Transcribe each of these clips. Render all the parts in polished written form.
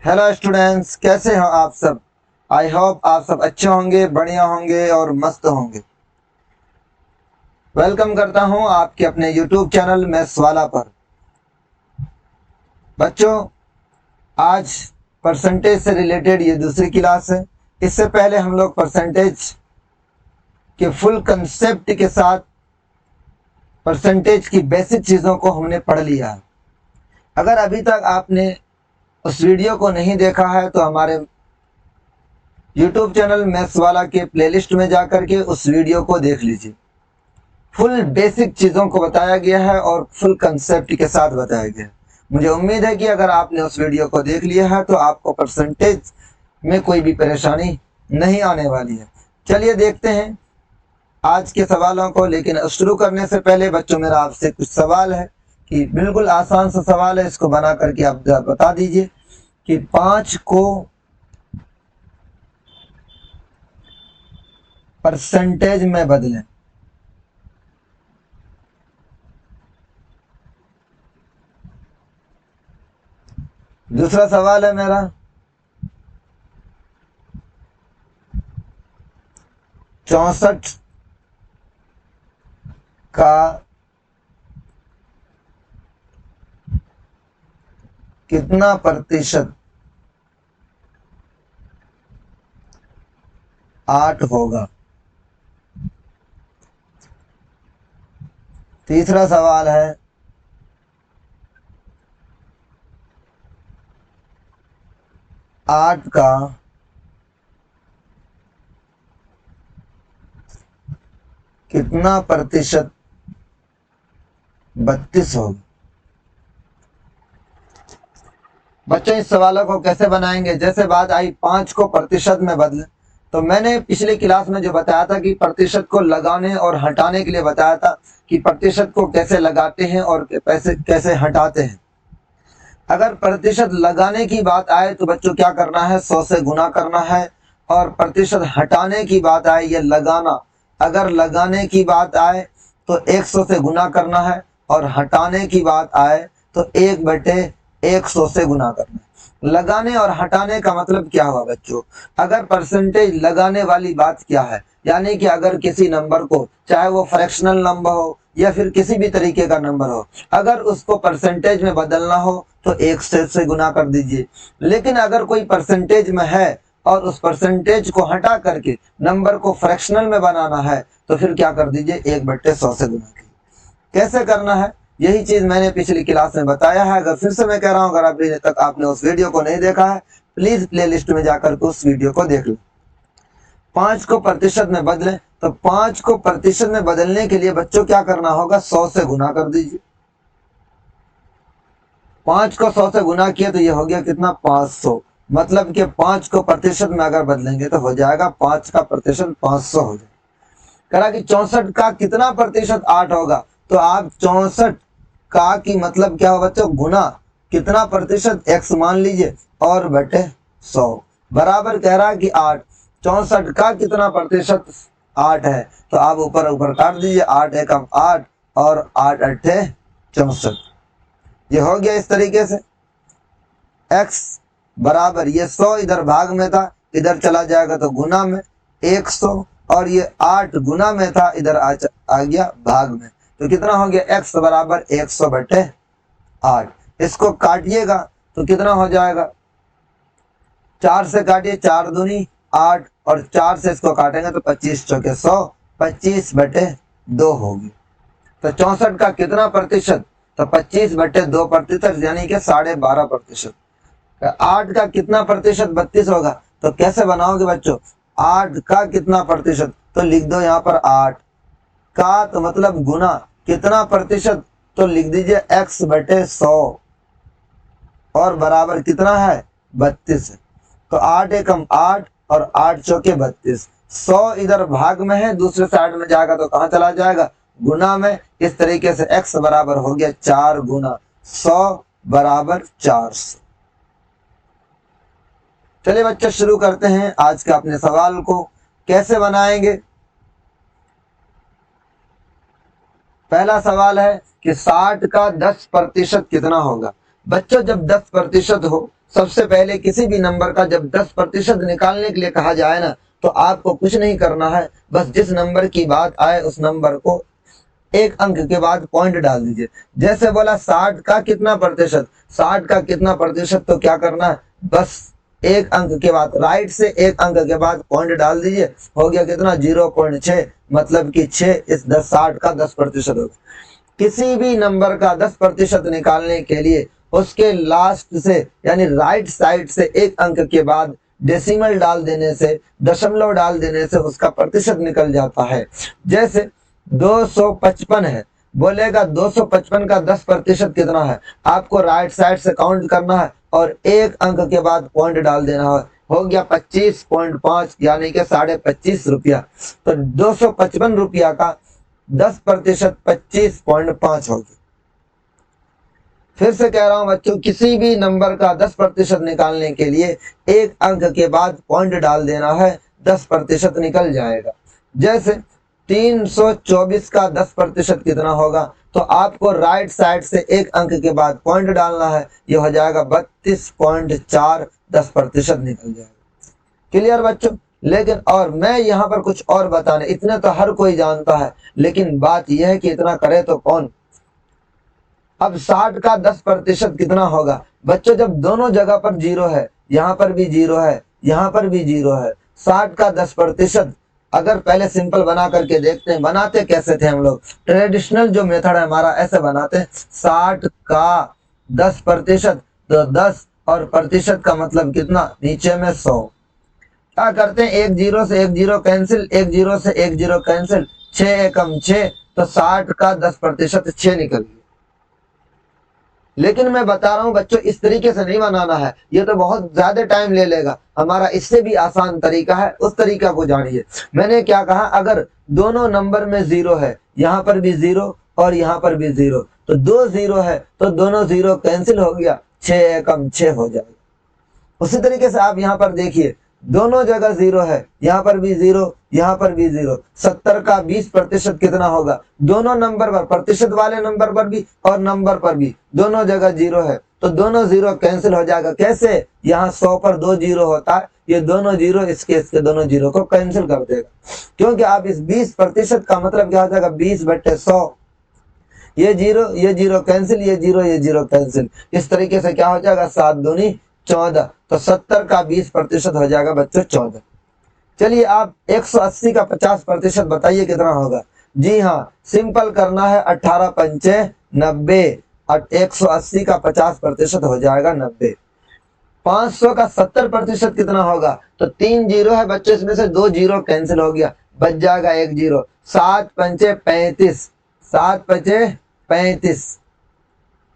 Hello students, कैसे हो आप सब। आई होप आप सब अच्छे होंगे, बढ़िया होंगे और मस्त होंगे। वेलकम करता हूं आपके अपने यूट्यूब चैनल में सवाला पर। बच्चों, आज परसेंटेज से रिलेटेड ये दूसरी क्लास है। इससे पहले हम लोग परसेंटेज के फुल कंसेप्ट के साथ परसेंटेज की बेसिक चीज़ों को हमने पढ़ लिया है। अगर अभी तक आपने उस वीडियो को नहीं देखा है तो हमारे यूट्यूब चैनल मैथ्स वाला के प्लेलिस्ट में जाकर के उस वीडियो को देख लीजिए। फुल बेसिक चीज़ों को बताया गया है और फुल कंसेप्ट के साथ बताया गया है। मुझे उम्मीद है कि अगर आपने उस वीडियो को देख लिया है तो आपको परसेंटेज में कोई भी परेशानी नहीं आने वाली है। चलिए देखते हैं आज के सवालों को। लेकिन शुरू करने से पहले बच्चों, मेरा आपसे कुछ सवाल है कि बिल्कुल आसान सा सवाल है, इसको बना करके आप बता दीजिए कि 5 को परसेंटेज में बदलें। दूसरा सवाल है मेरा, 64 का कितना प्रतिशत 8 होगा। तीसरा सवाल है, 8 का कितना प्रतिशत 32 होगा। बच्चों, इस सवालों को कैसे बनाएंगे। जैसे बात आई 5 को प्रतिशत में बदलें, तो मैंने पिछली क्लास में जो बताया था कि प्रतिशत को लगाने और हटाने के लिए बताया था कि प्रतिशत को कैसे लगाते हैं और कैसे हटाते हैं। अगर प्रतिशत लगाने की बात आए तो बच्चों क्या करना है, 100 से गुना करना है। और प्रतिशत हटाने की बात आए, ये लगाना, अगर लगाने की बात आए तो 100 से गुना करना है और हटाने की बात आए तो 1/100 से गुना करना है। लगाने और हटाने का मतलब क्या हुआ बच्चों। अगर परसेंटेज लगाने वाली बात क्या है, यानी कि अगर किसी नंबर को, चाहे वो फ्रैक्शनल नंबर हो या फिर किसी भी तरीके का नंबर हो, अगर उसको परसेंटेज में बदलना हो तो 100 से गुना कर दीजिए। लेकिन अगर कोई परसेंटेज में है और उस परसेंटेज को हटा करके नंबर को फ्रैक्शनल में बनाना है तो फिर क्या कर दीजिए, 1/100 से गुना कीजिए। कैसे करना है यही चीज मैंने पिछली क्लास में बताया है। अगर फिर से मैं कह रहा हूं, अगर अभी तक आपने उस वीडियो को नहीं देखा है, प्लीज प्लेलिस्ट में जाकर के उस वीडियो को देख लो। 5 को प्रतिशत में बदलें, तो 5 को प्रतिशत में बदलने के लिए बच्चों क्या करना होगा, 100 से गुना कर दीजिए। 5 को 100 से गुना किया तो ये हो गया कितना, 500। मतलब कि 5 को प्रतिशत में अगर बदलेंगे तो हो जाएगा 5 का प्रतिशत 500 हो जाएगा। कहा कि 64 का कितना प्रतिशत 8 होगा, तो आप 64 का की मतलब क्या होगा बच्चों, गुना कितना प्रतिशत, x मान लीजिए और बटे 100 बराबर कह रहा है कि 8। 64 का कितना प्रतिशत 8 है, तो आप ऊपर ऊपर काट दीजिए, 8 एकम 8 और 8 अट्ठे 64। ये हो गया इस तरीके से। x बराबर ये 100 इधर भाग में था, इधर चला जाएगा तो गुना में 100, और ये 8 गुना में था, इधर आ गया भाग में। तो कितना हो गया, x बराबर 100/8। इसको काटिएगा तो कितना हो जाएगा, 4 से काटिए, 4 दूनी 8 और 4 से इसको काटेंगे तो 25 चौके 100, 25/2 होगी। तो 64 का कितना प्रतिशत, तो 25/2 प्रतिशत, यानी कि 12.5%। 8 का कितना प्रतिशत 32 होगा, तो कैसे बनाओगे बच्चों, 8 का कितना प्रतिशत, तो लिख दो यहाँ पर 8 का, तो मतलब गुना कितना प्रतिशत, तो लिख दीजिए x/100 और बराबर कितना है, 32 है। तो 8 एकम 8 और 8 चौके 32। 100 इधर भाग में है, दूसरे साइड में जाएगा तो कहाँ चला जाएगा, गुना में। इस तरीके से x बराबर हो गया 4 गुना 100 बराबर 400। चलिए बच्चे शुरू करते हैं आज के अपने सवाल को। कैसे बनाएंगे। पहला सवाल है कि 60 का 10% कितना होगा। बच्चों, जब 10% हो, सबसे पहले किसी भी नंबर का जब 10% निकालने के लिए कहा जाए ना, तो आपको कुछ नहीं करना है, बस जिस नंबर की बात आए उस नंबर को एक अंक के बाद पॉइंट डाल दीजिए। जैसे बोला 60 का कितना प्रतिशत, 60 का कितना प्रतिशत, तो क्या करना है, बस एक अंक के बाद, राइट से एक अंक के बाद पॉइंट डाल दीजिए। हो गया कितना, 0.6, मतलब कि 6 इस 60 का 10% होगा। किसी भी नंबर का 10% निकालने के लिए उसके लास्ट से यानी राइट साइड से एक अंक के बाद डेसिमल डाल देने से, दशमलव डाल देने से उसका प्रतिशत निकल जाता है। जैसे 255 है, बोलेगा 255 का 10% कितना है, आपको राइट साइड से काउंट करना है और एक अंक के बाद पॉइंट डाल देना है। हो गया 25.5 यानी कि 25.5 रुपया। तो 255 रुपया का 10% 25.5 होगी। फिर से कह रहा हूं बच्चों, किसी भी नंबर का 10% निकालने के लिए एक अंक के बाद पॉइंट डाल देना है, 10% निकल जाएगा। जैसे 324 का 10% कितना होगा, तो आपको राइट साइड से एक अंक के बाद पॉइंट डालना है, ये हो जाएगा 32.4, 10% निकल जाएगा। क्लियर बच्चों। लेकिन और मैं यहाँ पर कुछ और बताने, इतने तो हर कोई जानता है, लेकिन बात यह है कि इतना करे तो कौन। अब 60 का 10% कितना होगा बच्चों, जब दोनों जगह पर जीरो है, यहाँ पर भी जीरो है, यहाँ पर भी जीरो है, 60 का 10%, अगर पहले सिंपल बना करके देखते हैं, बनाते कैसे थे हम लोग, ट्रेडिशनल जो मेथड है हमारा, ऐसे बनाते हैं 60 का 10%, तो 10 और प्रतिशत का मतलब कितना, नीचे में 100। क्या करते हैं, एक जीरो से एक जीरो कैंसिल, एक जीरो से एक जीरो कैंसिल, 6 एकम 6, तो 60 का 10% 6 निकल गया। लेकिन मैं बता रहा हूं बच्चों, इस तरीके से नहीं बनाना है, ये तो बहुत ज्यादा टाइम ले लेगा। हमारा इससे भी आसान तरीका है, उस तरीका को जानिए। मैंने क्या कहा, अगर दोनों नंबर में जीरो है, यहाँ पर भी जीरो और यहाँ पर भी जीरो, तो दो जीरो है तो दोनों जीरो कैंसिल हो गया, 6 एकम 6 हो जाएगा। उसी तरीके से आप यहाँ पर देखिए, दोनों जगह जीरो है, यहाँ पर भी जीरो, यहाँ पर भी जीरो। 70 का 20% कितना होगा, दोनों नंबर पर, प्रतिशत वाले नंबर पर भी और नंबर पर भी दोनों जगह जीरो है, तो दोनों जीरो कैंसिल हो जाएगा। कैसे, यहाँ 100 पर 2 जीरो होता है, ये दोनों जीरो इसके दोनों जीरो को कैंसिल कर देगा, क्योंकि आप इस 20% का मतलब क्या हो जाएगा, 20/100। ये जीरो कैंसिल, ये जीरो कैंसिल, इस तरीके से क्या हो जाएगा, 7 दूनी 14, तो 70 का 20% हो जाएगा बच्चों 14। चलिए आप 180 का 50% बताइए कितना होगा। जी हाँ, सिंपल करना है, 18 पंचे 90, 180 का 50% हो जाएगा 90। 500 का 70% कितना होगा, तो 3 जीरो है बच्चों, इसमें से 2 जीरो कैंसिल हो गया, बच जाएगा 1 जीरो। 7 पंचे 35, 7 पंचे 35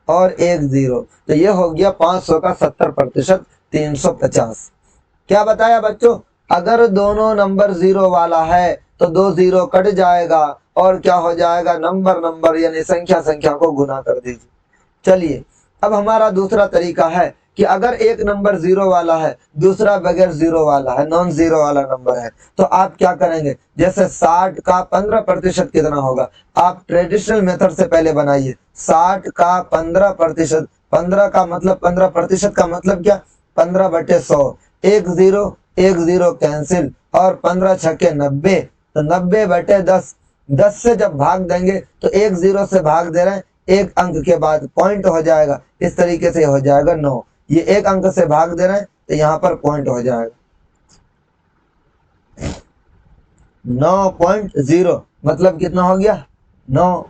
और 1 जीरो, तो ये हो गया 500 का 70%, 350। क्या बताया बच्चों, अगर दोनों नंबर जीरो वाला है तो 2 जीरो कट जाएगा और क्या हो जाएगा, नंबर यानी संख्या को गुना कर दीजिए। चलिए अब हमारा दूसरा तरीका है कि अगर एक नंबर जीरो वाला है, दूसरा बगैर जीरो वाला है, नॉन जीरो वाला नंबर है, तो आप क्या करेंगे, जैसे 60 का 15% कितना होगा, आप ट्रेडिशनल मेथड से पहले बनाइए। 60 का 15%, 15 का मतलब 15% का मतलब क्या, 15/100, एक जीरो कैंसिल और 15 छक्के 90, तो 90/10, 10 से जब भाग देंगे तो एक जीरो से भाग दे रहे हैं, एक अंक के बाद पॉइंट हो जाएगा, इस तरीके से हो जाएगा 9। ये एक अंक से भाग दे रहे हैं तो यहाँ पर पॉइंट हो जाएगा 9.0, मतलब कितना हो गया, 9।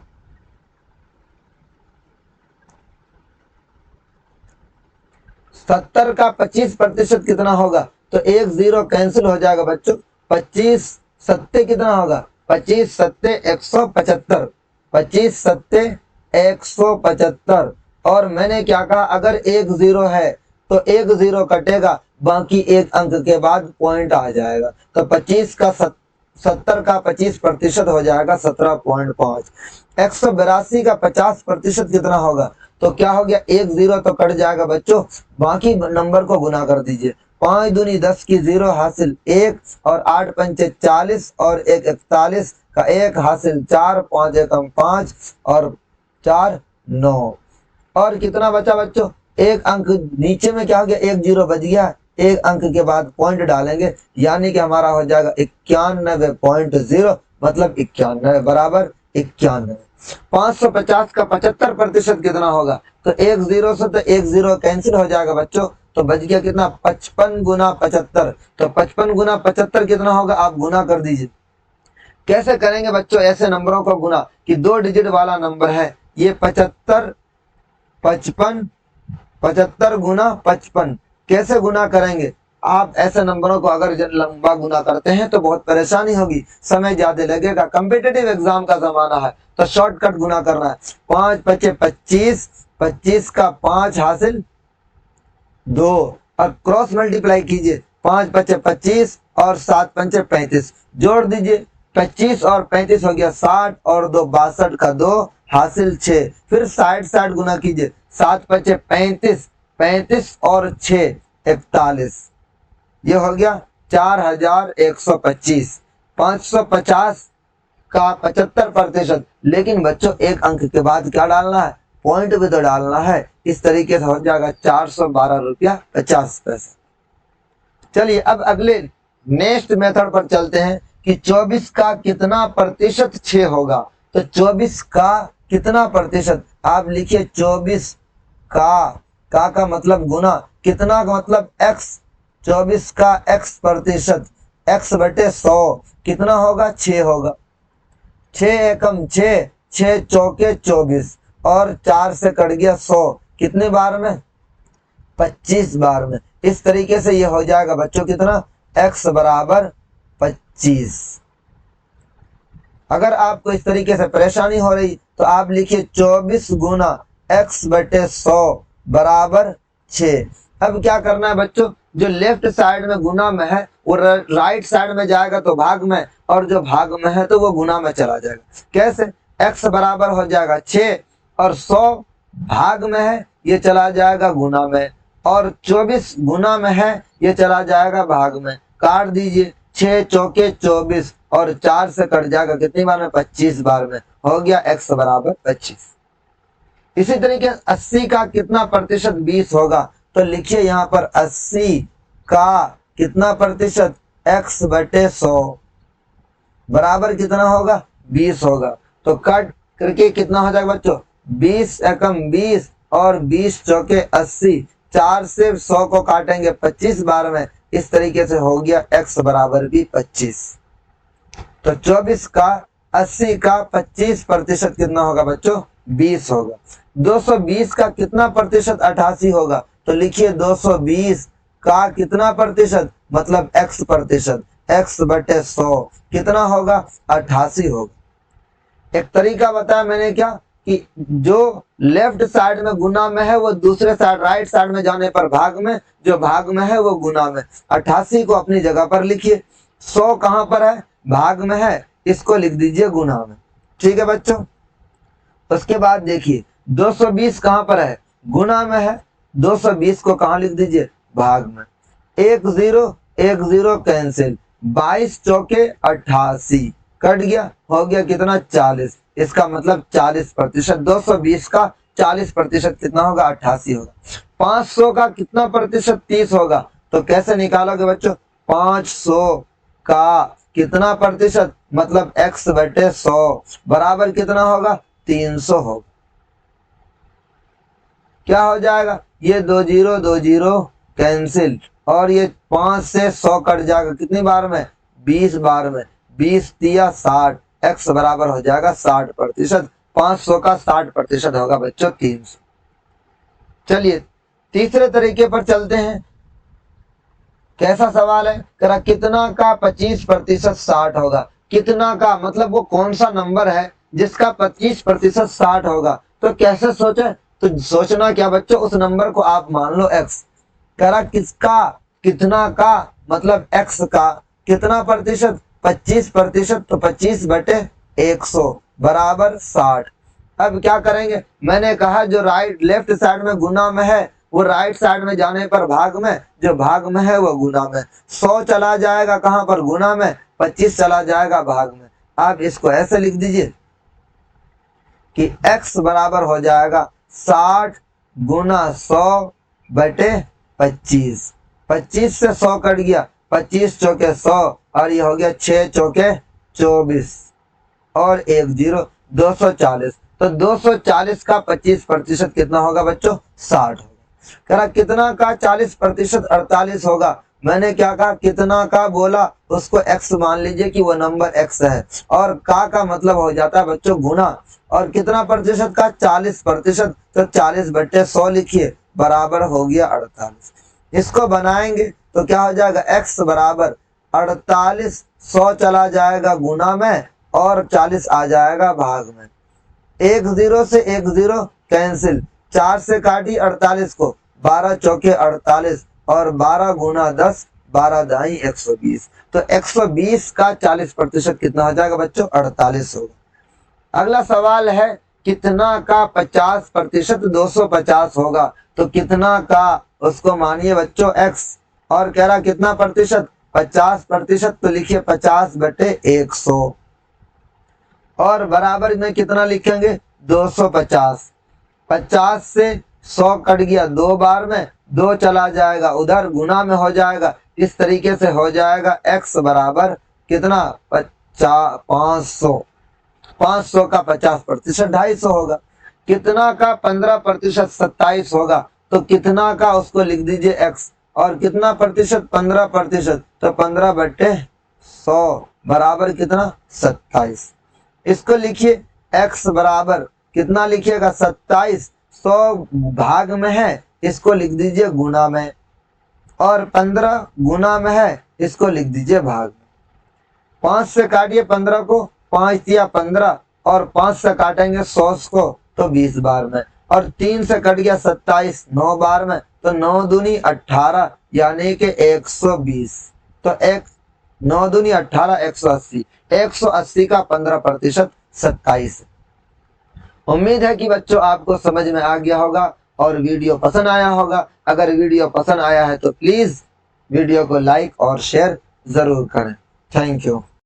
70 का 25% कितना होगा, तो एक जीरो कैंसिल हो जाएगा बच्चों, 25 सत्ते कितना होगा, 25 सत्ते 175, 25 सत्ते 175। और मैंने क्या कहा, अगर एक जीरो है तो एक जीरो कटेगा, बाकी एक अंक के बाद पॉइंट आ जाएगा, तो 25 का 70 का 25% हो जाएगा 17.5। 182 का 50% कितना होगा, तो क्या हो गया, एक जीरो तो कट जाएगा बच्चों, बाकी नंबर को गुना कर दीजिए। 5 दूनी 10 की जीरो हासिल 1 और 8 पंचे 40 और 1 41 का 1 हासिल 4, 5 एकम 5 और 4 9। और कितना बचा बच्चों, एक अंक नीचे में क्या हो गया, एक जीरो बच गया, एक अंक के बाद पॉइंट डालेंगे, यानी कि हमारा हो जाएगा 91.0, मतलब 91 बराबर 91। 550 का 75% कितना होगा, तो एक जीरो से तो एक जीरो कैंसिल हो जाएगा बच्चों, तो बच गया कितना, 55 गुना 75। तो 55 गुना 75 कितना होगा, आप गुना कर दीजिए। कैसे करेंगे बच्चों ऐसे नंबरों को गुना, कि 2 डिजिट वाला नंबर है ये 75, 55, 75 गुना 55, कैसे गुना करेंगे आप ऐसे नंबरों को, अगर लंबा गुना करते हैं तो बहुत परेशानी होगी, समय ज्यादा लगेगा, कम्पिटेटिव एग्जाम का जमाना है, तो शॉर्टकट गुना करना है। 5 पचे 25, 25 का 5 हासिल 2, और क्रॉस मल्टीप्लाई कीजिए, 5 पचे 25 और 7 पंचे 35, जोड़ दीजिए, 25 और 35 हो गया 60 और 2 62 का 2 हासिल 6, फिर 60 गुना कीजिए, 7 पचे 35, 35 और 6 41, ये हो गया 4125। 550 का 75%, लेकिन बच्चों एक अंक के बाद क्या डालना है, पॉइंट भी तो डालना है, इस तरीके से हो जाएगा 412 रुपया 50 पैसे। चलिए अब अगले नेक्स्ट मेथड पर चलते हैं कि 24 का कितना प्रतिशत 6 होगा। तो 24 का कितना प्रतिशत, आप लिखिए 24 का मतलब गुना, कितना का मतलब x, 24 का x प्रतिशत, x बटे 100 कितना होगा, 6 होगा। 6 एकम 6, 6 चौके 24 और 4 से कट गया 100, कितने बार में, 25 बार में। इस तरीके से ये हो जाएगा बच्चों कितना, x बराबर 25। अगर आपको इस तरीके से परेशानी हो रही तो आप लिखिए 24 गुना x बटे 100 बराबर 6। अब क्या करना है बच्चों, जो लेफ्ट साइड में गुना में है वो राइट साइड में जाएगा तो भाग में, और जो भाग में है तो वो गुना में चला जाएगा। कैसे, x बराबर हो जाएगा 6 और 100 भाग में है ये चला जाएगा गुना में, और 24 गुना में है ये चला जाएगा भाग में, काट दीजिए, 6 चौके 24 और 4 से कट जाएगा कितनी बार में, 25 बार में, हो गया x बराबर 25। इसी तरीके 80 का कितना प्रतिशत 20 होगा, तो लिखिए यहाँ पर 80 का कितना प्रतिशत, x बटे 100 बराबर कितना होगा, 20 होगा। तो कट करके कितना हो जाएगा बच्चों, 20 एकम 20 और 20 चौके 80, 4 से 100 को काटेंगे 25 बार में, इस तरीके से हो गया x बराबर भी 25। तो 24 का 80 का 25% कितना होगा बच्चों, 20 होगा। 220 का कितना प्रतिशत 88 होगा, तो लिखिए 220 का कितना प्रतिशत, मतलब x प्रतिशत, x बटे 100 कितना होगा, 88 होगा। एक तरीका बताया मैंने क्या, कि जो लेफ्ट साइड में गुना में है वो दूसरे साइड राइट साइड में जाने पर भाग में, जो भाग में है वो गुना में। 88 को अपनी जगह पर लिखिए, 100 कहां पर है, भाग में है, इसको लिख दीजिए गुना में। ठीक है बच्चों, उसके बाद देखिए 220 कहां पर है, गुना में है, 220 को कहां लिख दीजिए, भाग में। 1 0 कैंसिल, 22 चौके 88 कट गया, हो गया कितना, 40, इसका मतलब 40%। 220 का 40% कितना होगा, 88 होगा। 500 का कितना प्रतिशत, 30 होगा, तो कैसे निकालोगे बच्चों, 500 का कितना प्रतिशत, मतलब x बटे 100 बराबर कितना होगा, 300 होगा। क्या हो जाएगा, ये 2 0 कैंसिल, और ये 5 से 100 कट जाएगा कितनी बार में, 20 बार में, 20 तिया 60, x बराबर हो जाएगा 60%। 500 का 60% होगा बच्चों 300। चलिए तीसरे तरीके पर चलते हैं। कैसा सवाल है, करा कितना का 25% 60 होगा। कितना का मतलब वो कौन सा नंबर है जिसका 25% 60 होगा, तो कैसे सोचे, तो सोचना क्या बच्चों, उस नंबर को आप मान लो x। करा किसका, कितना का मतलब x का कितना प्रतिशत, 25%, तो 25 बटे 100 बराबर 60। अब क्या करेंगे, मैंने कहा जो राइट लेफ्ट साइड में गुना में है वो राइट साइड में जाने पर भाग में, जो भाग में है वो गुना में। 100 चला जाएगा कहां पर, गुना में, 25 चला जाएगा भाग में। आप इसको ऐसे लिख दीजिए कि x बराबर हो जाएगा 60 गुना 100/25। 25 से 100 कट गया, 25 चौके 100 और ये हो गया 6 चौके 24 और 1 0 240। तो 240 का 25% कितना होगा बच्चों? 60 होगा। करा कितना का 40% 48 होगा। मैंने क्या कहा, कितना का बोला उसको x मान लीजिए कि वो नंबर x है, और का मतलब हो जाता है बच्चों गुना, और कितना प्रतिशत का? 40%। तो 40/100 लिखिए, बराबर हो गया 48। इसको बनाएंगे तो क्या हो जाएगा? x बराबर 48, 100 चला जाएगा गुना में और 40 आ जाएगा भाग में। 1 0 से 1 0 कैंसिल, 4 से काटी 48 को, 12 चौके 48 और 12 गुना 10, 12 दाई 120। तो 120 का 40% कितना हो जाएगा बच्चों? 48 होगा। अगला सवाल है, कितना का 50% 250 होगा? तो कितना का उसको मानिए बच्चों x, और कह रहा कितना प्रतिशत? 50%। तो लिखिए 50/100 और बराबर में कितना लिखेंगे? 250। 50 से 100 कट गया 2 बार में, 2 चला जाएगा उधर, गुना में हो जाएगा। इस तरीके से हो जाएगा x बराबर कितना? 500। 500 का 50% 250 होगा। कितना का 15% 27 होगा? तो कितना का उसको लिख दीजिए x, और कितना प्रतिशत? 15%। तो 15/100 बराबर कितना? 27। इसको लिखिए x बराबर कितना लिखिएगा? 27। 100 भाग में है, इसको लिख दीजिए गुना में, और 15 गुना में है, इसको लिख दीजिए भाग में। 5 से काटिए 15 को, 5 दिया 15, और 5 से काटेंगे 100 को तो 20 बार में, और 3 से कट गया 27 9 बार में, तो 9 दूनी 18 यानी कि 120। तो 9 दूनी 18 180। 180 का 15% 27। उम्मीद है कि बच्चों आपको समझ में आ गया होगा और वीडियो पसंद आया होगा। अगर वीडियो पसंद आया है तो प्लीज वीडियो को लाइक और शेयर जरूर करें। Thank you.